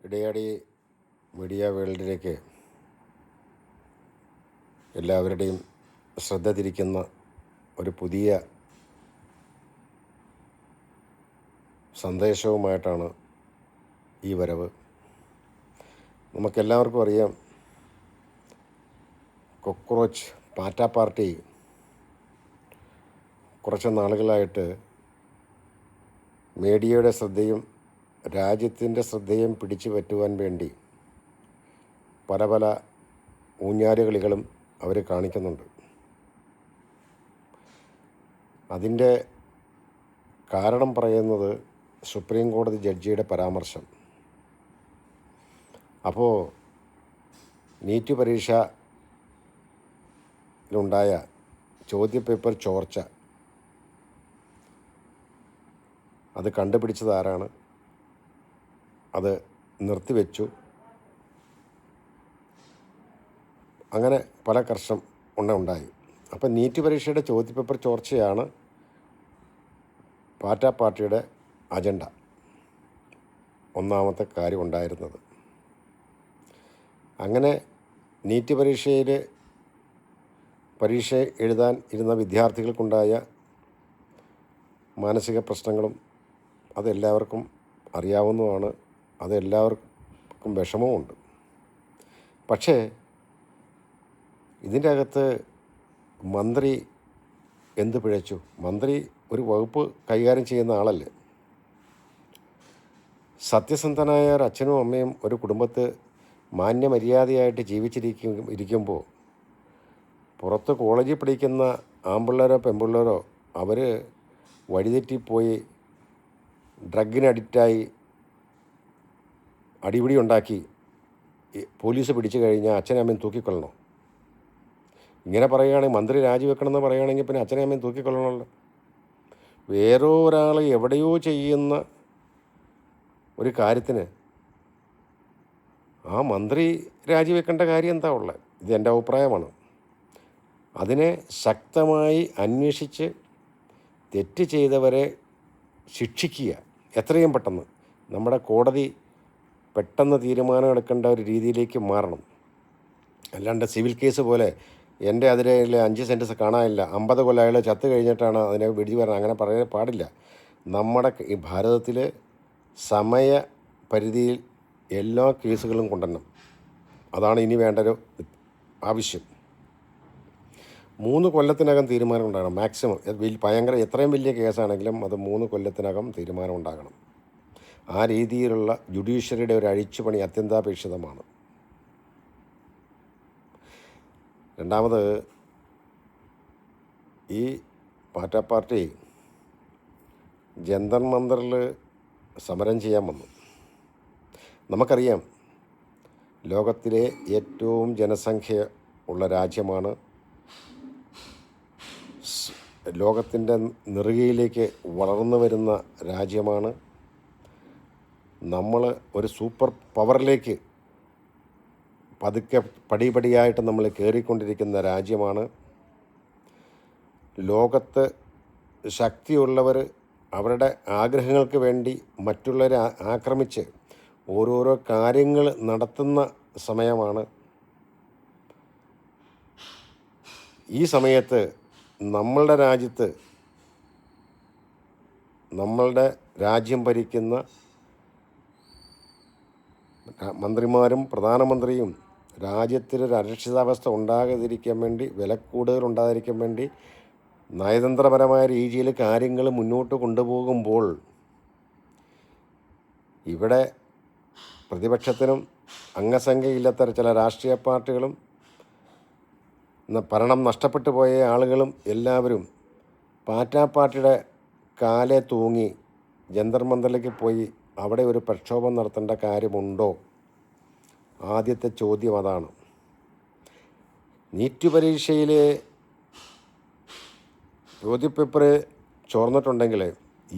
ഇടയാടി media വേൾഡിലേക്ക് എല്ലാവരുടെയും ശ്രദ്ധ തിരിക്കുന്ന ഒരു പുതിയ സന്ദേശവുമായിട്ടാണ് ഈ വരവ്. നമുക്കെല്ലാവർക്കും അറിയാം, കോക്രോച്ച് പാറ്റ പാർട്ടി കുറച്ച് നാളുകളായിട്ട് മീഡിയയുടെ ശ്രദ്ധയും രാജ്യത്തിൻ്റെ ശ്രദ്ധയും പിടിച്ചു പറ്റുവാൻ വേണ്ടി പല പല ഊഞ്ഞാലുകളികളും അവർ കാണിക്കുന്നുണ്ട്. അതിൻ്റെ കാരണം പറയുന്നത് സുപ്രീം കോടതി ജഡ്ജിയുടെ പരാമർശം. അപ്പോൾ നീറ്റ് പരീക്ഷയിലുണ്ടായ ചോദ്യപേപ്പർ ചോർച്ച അത് കണ്ടുപിടിച്ചത് ആരാണ്, അത് നിർത്തിവെച്ചു, അങ്ങനെ പല പ്രശ്നം ഉണ്ടായി. അപ്പം നീറ്റ് പരീക്ഷയുടെ ചോദ്യപേപ്പർ ചോർച്ചയാണ് പാറ്റ പാർട്ടിയുടെ അജണ്ട ഒന്നാമത്തെ കാര്യം ഉണ്ടായിരുന്നത്. അങ്ങനെ നീറ്റ് പരീക്ഷ എഴുതാൻ ഇരുന്ന വിദ്യാർത്ഥികൾക്കുണ്ടായ മാനസിക പ്രശ്നങ്ങളും അതെല്ലാവർക്കും അറിയാവുന്നതാണ്. അതെല്ലാവർക്കും വിഷമവുമുണ്ട്. പക്ഷേ ഇതിൻ്റെ അകത്ത് മന്ത്രി എന്ത് പിഴച്ചു? മന്ത്രി ഒരു വകുപ്പ് കൈകാര്യം ചെയ്യുന്ന ആളല്ലേ. സത്യസന്ധനായ ഒരു അച്ഛനും അമ്മയും ഒരു കുടുംബത്ത് മാന്യമര്യാദയായിട്ട് ഇരിക്കുമ്പോൾ പുറത്ത് കോളേജിൽ പഠിക്കുന്ന ആൺപിള്ളേരോ പെൺപിള്ളേരോ അവർ വഴിതെറ്റിപ്പോയി ഡ്രഗിന് അഡിക്റ്റായി അടിപിടി ഉണ്ടാക്കി പോലീസ് പിടിച്ചു കഴിഞ്ഞാൽ അച്ഛനും അമ്മയും തൂക്കിക്കൊള്ളണോ? ഇങ്ങനെ പറയുകയാണെങ്കിൽ മന്ത്രി രാജിവെക്കണമെന്ന് പറയുകയാണെങ്കിൽ പിന്നെ അച്ഛനും അമ്മയും തൂക്കിക്കൊള്ളണമല്ലോ. വേറെ ഒരാൾ എവിടെയോ ചെയ്യുന്ന ഒരു കാര്യത്തിന് ആ മന്ത്രി രാജിവെക്കേണ്ട കാര്യം എന്താ ഉള്ളത്? ഇത് എൻ്റെ അഭിപ്രായമാണ്. അതിനെ ശക്തമായി അന്വേഷിച്ച് തെറ്റ് ചെയ്തവരെ ശിക്ഷിക്കുക എത്രയും പെട്ടെന്ന്. നമ്മുടെ കോടതി പെട്ടെന്ന് തീരുമാനം എടുക്കേണ്ട ഒരു രീതിയിലേക്ക് മാറണം. അല്ലാണ്ട് സിവിൽ കേസ് പോലെ എൻ്റെ അതിലെ 5 സെൻറ്റൻസ് കാണാനില്ല, 50 കൊല്ലം അയാൾ ചത്ത് കഴിഞ്ഞിട്ടാണ് അതിനെ വിധി പറഞ്ഞത്, അങ്ങനെ പറയാൻ പാടില്ല. നമ്മുടെ ഈ ഭാരതത്തിൽ സമയപരിധിയിൽ എല്ലാ കേസുകളും കൊണ്ടുവരണം. അതാണ് ഇനി വേണ്ടൊരു ആവശ്യം. 3 കൊല്ലത്തിനകം തീരുമാനം ഉണ്ടാകണം മാക്സിമം. ഭയങ്കര എത്രയും വലിയ കേസാണെങ്കിലും അത് 3 കൊല്ലത്തിനകം തീരുമാനം ഉണ്ടാകണം. ആ രീതിയിലുള്ള ജുഡീഷ്യറിയുടെ ഒരു അഴിച്ചുപണി അത്യന്താപേക്ഷിതമാണ്. രണ്ടാമത്, ഈ പാറ്റ പാർട്ടി ജന്തർ മന്ദറിൽ സമരം ചെയ്യാൻ വന്നു. നമുക്കറിയാം, ലോകത്തിലെ ഏറ്റവും ജനസംഖ്യ ഉള്ള രാജ്യമാണ്, ലോകത്തിൻ്റെ നെറുകയിലേക്ക് വളർന്നു വരുന്ന രാജ്യമാണ്. നമ്മൾ ഒരു സൂപ്പർ പവറിലേക്ക് പതുക്കെ പടിപടിയായിട്ട് നമ്മൾ കയറിക്കൊണ്ടിരിക്കുന്ന രാജ്യമാണ്. ലോകത്ത് ശക്തിയുള്ളവർ അവരുടെ ആഗ്രഹങ്ങൾക്ക് വേണ്ടി മറ്റുള്ളവരെ ആക്രമിച്ച് ഓരോരോ കാര്യങ്ങൾ നടത്തുന്ന സമയമാണ്. ഈ സമയത്ത് നമ്മളുടെ രാജ്യത്ത് നമ്മളുടെ രാജ്യം ഭരിക്കുന്ന മന്ത്രിമാരും പ്രധാനമന്ത്രിയും രാജ്യത്തിനൊരു അരക്ഷിതാവസ്ഥ ഉണ്ടാകാതിരിക്കാൻ വേണ്ടി, വിലക്കൂടുതൽ ഉണ്ടാകാതിരിക്കാൻ വേണ്ടി നയതന്ത്രപരമായ രീതിയിൽ കാര്യങ്ങൾ മുന്നോട്ട് കൊണ്ടുപോകുമ്പോൾ ഇവിടെ പ്രതിപക്ഷത്തിനും അംഗസംഖ്യയില്ലാത്ത ചില രാഷ്ട്രീയ പാർട്ടികളും ഭരണം നഷ്ടപ്പെട്ടു പോയ ആളുകളും എല്ലാവരും പാറ്റാ പാർട്ടിയുടെ കാലെ തൂങ്ങി ജന്തർ മന്ദറിലേക്ക് പോയി അവിടെ ഒരു പ്രക്ഷോഭം നടത്തേണ്ട കാര്യമുണ്ടോ? ആദ്യത്തെ ചോദ്യം അതാണ്. നീറ്റ് പരീക്ഷയിലെ ചോദ്യപേപ്പർ ചോർന്നിട്ടുണ്ടെങ്കിൽ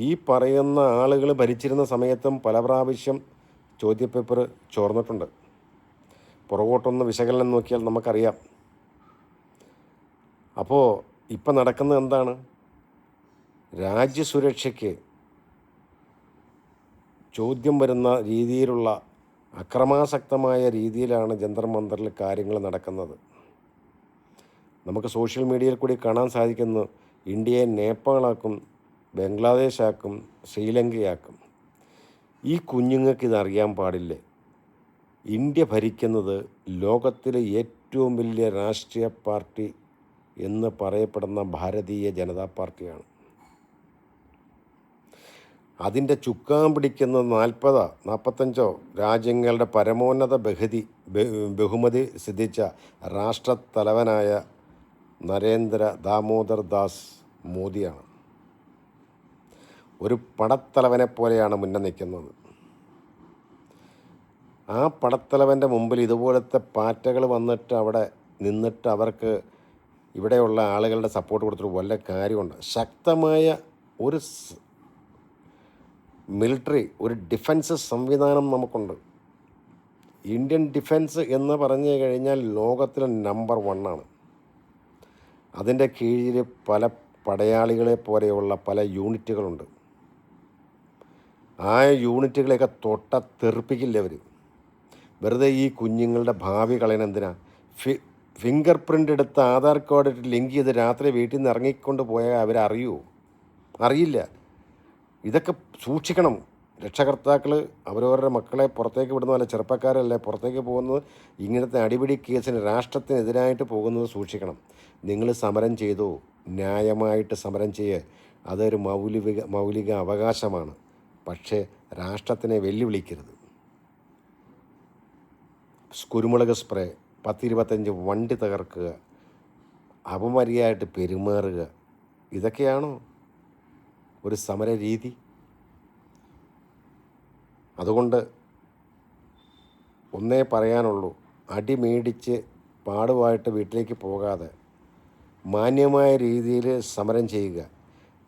ഈ പറയുന്ന ആളുകൾ ഭരിച്ചിരുന്ന സമയത്തും പല പ്രാവശ്യം ചോദ്യപേപ്പർ ചോർന്നിട്ടുണ്ട്. പുറകോട്ടൊന്ന് വിശകലനം നോക്കിയാൽ നമുക്കറിയാം. അപ്പോൾ ഇപ്പം നടക്കുന്നത് എന്താണ്? രാജ്യസുരക്ഷയ്ക്ക് ചോദ്യം വരുന്ന രീതിയിലുള്ള അക്രമാസക്തമായ രീതിയിലാണ് ജന്തർ മന്ദറിൽ കാര്യങ്ങൾ നടക്കുന്നത്. നമുക്ക് സോഷ്യൽ മീഡിയയിൽ കൂടി കാണാൻ സാധിക്കുന്നു. ഇന്ത്യയെ നേപ്പാളാക്കും, ബംഗ്ലാദേശാക്കും, ശ്രീലങ്കയാക്കും. ഈ കുഞ്ഞുങ്ങൾക്ക് ഇതറിയാൻ പാടില്ലേ? ഇന്ത്യ ഭരിക്കുന്നത് ലോകത്തിലെ ഏറ്റവും വലിയ രാഷ്ട്രീയ പാർട്ടി എന്ന് പറയപ്പെടുന്ന ഭാരതീയ ജനതാ പാർട്ടിയാണ്. അതിൻ്റെ ചുക്കാൻ പിടിക്കുന്ന 45 രാജ്യങ്ങളുടെ പരമോന്നത ബഹുമതി സിദ്ധിച്ച രാഷ്ട്രത്തലവനായ നരേന്ദ്ര ദാമോദർ ദാസ് മോദിയാണ്. ഒരു പടത്തലവനെ പോലെയാണ് മുന്നേ നിൽക്കുന്നത്. ആ പടത്തലവൻ്റെ മുമ്പിൽ ഇതുപോലത്തെ പാറ്റകൾ വന്നിട്ട് അവിടെ നിന്നിട്ട് അവർക്ക് ഇവിടെയുള്ള ആളുകളുടെ സപ്പോർട്ട് കൊടുത്തിട്ട് വല്ല കാര്യമുണ്ട്? ശക്തമായ ഒരു മിലിറ്ററി, ഒരു ഡിഫൻസ് സംവിധാനം നമുക്കുണ്ട്. ഇന്ത്യൻ ഡിഫൻസ് എന്ന് പറഞ്ഞു കഴിഞ്ഞാൽ ലോകത്തിലെ നമ്പർ 1 ആണ്. അതിൻ്റെ കീഴിൽ പല പടയാളികളെ പോലെയുള്ള പല യൂണിറ്റുകളുണ്ട്. ആ യൂണിറ്റുകളെയൊക്കെ തെറിപ്പിക്കില്ല അവർ. വെറുതെ ഈ കുഞ്ഞുങ്ങളുടെ ഭാവി കളയണെന്തിനാ? ഫിംഗർ പ്രിൻ്റ് എടുത്ത് ആധാർ കാർഡ് ഇട്ട് ലിങ്ക് ചെയ്ത് രാത്രി വീട്ടിൽ നിന്ന് ഇറങ്ങിക്കൊണ്ട് പോയാൽ അവരറിയുമോ? അറിയില്ല. ഇതൊക്കെ സൂക്ഷിക്കണം. രക്ഷകർത്താക്കൾ അവരവരുടെ മക്കളെ പുറത്തേക്ക് വിടുന്ന പോലെ ചെറുപ്പക്കാരല്ലേ പുറത്തേക്ക് പോകുന്നത്. ഇങ്ങനത്തെ അടിപിടി കേസിന് രാഷ്ട്രത്തിനെതിരായിട്ട് പോകുന്നത് സൂക്ഷിക്കണം. നിങ്ങൾ സമരം ചെയ്തോ, ന്യായമായിട്ട് സമരം ചെയ്യുക, അതൊരു മൗലിക അവകാശമാണ്. പക്ഷേ രാഷ്ട്രത്തിനെ വെല്ലുവിളിക്കരുത്. കുരുമുളക് സ്പ്രേ, 10-25 വണ്ടി തകർക്കുക, അപമര്യാദയായിട്ട് പെരുമാറുക, ഇതൊക്കെയാണോ ഒരു സമര രീതി? അതുകൊണ്ട് ഒന്നേ പറയാനുള്ളൂ, അടി മേടിച്ച് പാടുമായിട്ട് വീട്ടിലേക്ക് പോകാതെ മാന്യമായ രീതിയിൽ സമരം ചെയ്യുക.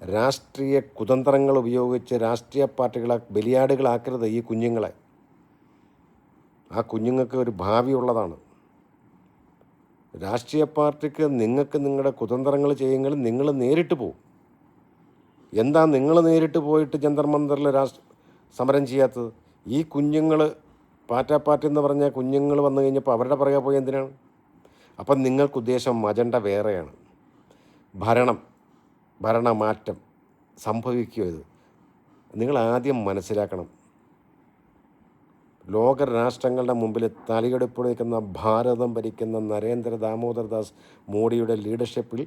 രാഷ്ട്രീയ കുതന്ത്രങ്ങൾ ഉപയോഗിച്ച് രാഷ്ട്രീയ പാർട്ടികളെ ബലിയാടുകളാക്കരുത് ഈ കുഞ്ഞുങ്ങളെ. ആ കുഞ്ഞുങ്ങൾക്ക് ഒരു ഭാവിയുള്ളതാണ്. രാഷ്ട്രീയ പാർട്ടിക്ക് നിങ്ങൾക്ക് നിങ്ങളുടെ കുതന്ത്രങ്ങൾ ചെയ്യുമെങ്കിൽ നിങ്ങൾ നേരിട്ട് പോകും. എന്താ നിങ്ങൾ നേരിട്ട് പോയിട്ട് ജന്തർ മന്ദറിൽ സമരം ചെയ്യാത്തത്? ഈ കുഞ്ഞുങ്ങൾ പാർട്ടി എന്ന് പറഞ്ഞ കുഞ്ഞുങ്ങൾ വന്നു കഴിഞ്ഞപ്പോൾ അവരുടെ പുറകെ പോയി എന്തിനാണ്? അപ്പം നിങ്ങൾക്ക് ഉദ്ദേശം അജണ്ട വേറെയാണ്. ഭരണമാറ്റം സംഭവിക്കുമോ? ഇത് നിങ്ങൾ ആദ്യം മനസ്സിലാക്കണം. ലോക രാഷ്ട്രങ്ങളുടെ മുമ്പിൽ തലയെടുപ്പ് നിൽക്കുന്ന ഭാരതം ഭരിക്കുന്ന നരേന്ദ്ര ദാമോദർ ദാസ് മോഡിയുടെ ലീഡർഷിപ്പിൽ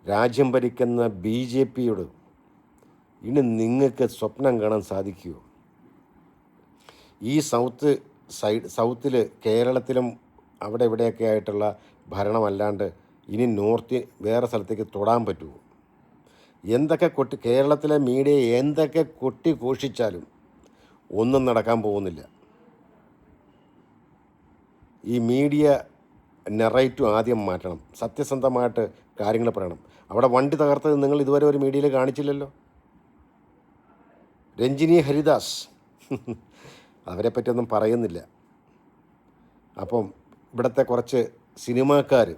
രാജ്യം ഭരിക്കുന്ന BJPയോട് ഇനി നിങ്ങൾക്ക് സ്വപ്നം കാണാൻ സാധിക്കുമോ? ഈ സൗത്തിൽ കേരളത്തിലും അവിടെ ഇവിടെയൊക്കെ ആയിട്ടുള്ള ഭരണമല്ലാണ്ട് ഇനി നോർത്ത് വേറെ സ്ഥലത്തേക്ക് തൊടാൻ പറ്റുമോ? എന്തൊക്കെ കേരളത്തിലെ മീഡിയ എന്തൊക്കെ ഘോഷിച്ചാലും ഒന്നും നടക്കാൻ പോകുന്നില്ല. ഈ മീഡിയ നെറേറ്റീവ് ആദ്യം മാറ്റണം. സത്യസന്ധമായിട്ട് കാര്യങ്ങൾ പറയണം. അവിടെ വണ്ടി തകർത്തത് നിങ്ങൾ ഇതുവരെ ഒരു മീഡിയയിൽ കാണിച്ചില്ലല്ലോ. രഞ്ജിനി ഹരിദാസ് അവരെ പറ്റിയൊന്നും പറയുന്നില്ല. അപ്പം ഇവിടുത്തെ കുറച്ച് സിനിമാക്കാർ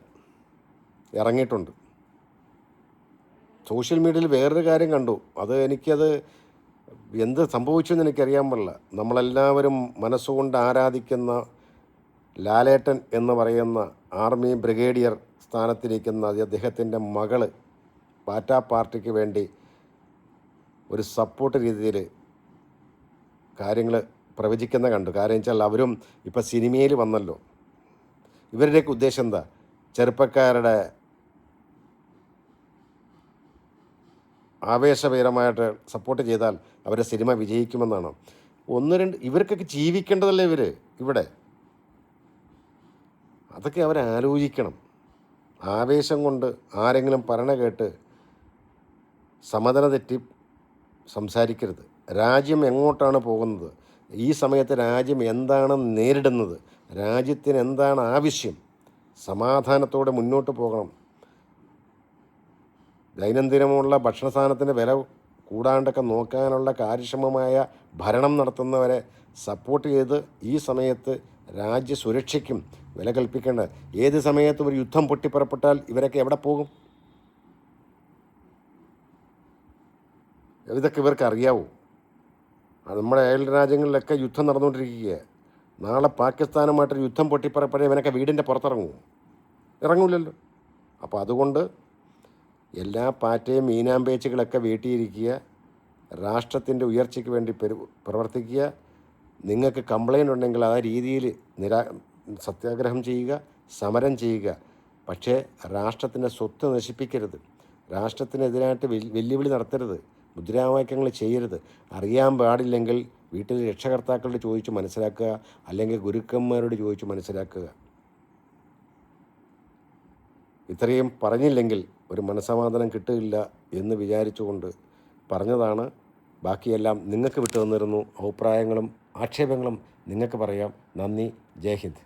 ഇറങ്ങിയിട്ടുണ്ട്. സോഷ്യൽ മീഡിയയിൽ വേറൊരു കാര്യം കണ്ടു. എനിക്കത് എന്ത് സംഭവിച്ചു എന്ന് എനിക്കറിയാൻ പാടില്ല. നമ്മളെല്ലാവരും മനസ്സുകൊണ്ട് ആരാധിക്കുന്ന ലാലേട്ടൻ എന്ന് പറയുന്ന ആർമി ബ്രിഗേഡിയർ സ്ഥാനത്തിരിക്കുന്ന അദ്ദേഹത്തിൻ്റെ മകള് പാർട്ടിക്ക് വേണ്ടി ഒരു സപ്പോർട്ട് രീതിയിൽ കാര്യങ്ങൾ പ്രവചിക്കുന്ന കണ്ടു. കാര്യം വെച്ചാൽ അവരും ഇപ്പോൾ സിനിമയിൽ വന്നല്ലോ. ഇവരുടെയൊക്കെ ഉദ്ദേശം എന്താ? ചെറുപ്പക്കാരുടെ ആവേശപരമായിട്ട് സപ്പോർട്ട് ചെയ്താൽ അവരുടെ സിനിമ വിജയിക്കുമെന്നാണ്. ഇവർക്കൊക്കെ ജീവിക്കേണ്ടതല്ലേ ഇവിടെ? അതൊക്കെ അവരാലോചിക്കണം. ആവേശം കൊണ്ട് ആരെങ്കിലും പറയണ കേട്ട് സമനില തെറ്റി സംസാരിക്കരുത്. രാജ്യം എങ്ങോട്ടാണ് പോകുന്നത്? ഈ സമയത്ത് രാജ്യം എന്താണ് നേരിടുന്നത്? രാജ്യത്തിന് എന്താണ് ആവശ്യം? സമാധാനത്തോടെ മുന്നോട്ട് പോകണം. ദൈനംദിനമുള്ള ഭക്ഷണ സാധനത്തിൻ്റെ വില കൂടാണ്ടൊക്കെ നോക്കാനുള്ള കാര്യക്ഷമമായ ഭരണം നടത്തുന്നവരെ സപ്പോർട്ട് ചെയ്ത് ഈ സമയത്ത് രാജ്യസുരക്ഷയ്ക്കും വില കൽപ്പിക്കേണ്ട. ഏത് സമയത്തും ഒരു യുദ്ധം പൊട്ടിപ്പുറപ്പെട്ടാൽ ഇവരൊക്കെ എവിടെ പോകും? ഇതൊക്കെ ഇവർക്ക് അറിയാവൂ. നമ്മുടെ അയൽ രാജ്യങ്ങളിലൊക്കെ യുദ്ധം നടന്നുകൊണ്ടിരിക്കുകയാണ്. നാളെ പാകിസ്ഥാനുമായിട്ടൊരു യുദ്ധം പൊട്ടിപ്പറപ്പഴേ ഇവനൊക്കെ വീടിൻ്റെ പുറത്തിറങ്ങുമോ? ഇറങ്ങൂലല്ലോ. അപ്പോൾ അതുകൊണ്ട് എല്ലാ പാറ്റയും മീനാമ്പേച്ചുകളൊക്കെ വീട്ടിയിരിക്കുക, രാഷ്ട്രത്തിൻ്റെ ഉയർച്ചയ്ക്ക് വേണ്ടി പ്രവർത്തിക്കുക. നിങ്ങൾക്ക് കംപ്ലൈൻ്റ് ഉണ്ടെങ്കിൽ ആ രീതിയിൽ സത്യാഗ്രഹം ചെയ്യുക, സമരം ചെയ്യുക. പക്ഷേ രാഷ്ട്രത്തിൻ്റെ സ്വത്ത് നശിപ്പിക്കരുത്, രാഷ്ട്രത്തിനെതിരായിട്ട് വെല്ലുവിളി നടത്തരുത്, മുദ്രാവാക്യങ്ങൾ ചെയ്യരുത്. അറിയാൻ പാടില്ലെങ്കിൽ വീട്ടിൽ രക്ഷകർത്താക്കളോട് ചോദിച്ച് മനസ്സിലാക്കുക, അല്ലെങ്കിൽ ഗുരുക്കന്മാരോട് ചോദിച്ച് മനസ്സിലാക്കുക. ഇത്രയും പറഞ്ഞില്ലെങ്കിൽ ഒരു മനസ്സമാധാനം കിട്ടില്ല എന്ന് വിചാരിച്ചുകൊണ്ട് പറഞ്ഞതാണ്. ബാക്കിയെല്ലാം നിങ്ങൾക്ക് വിട്ടു തന്നിരുന്നു. അഭിപ്രായങ്ങളും ആക്ഷേപങ്ങളും നിങ്ങൾക്ക് പറയാം. നന്ദി. ജയ് ഹിന്ദ്.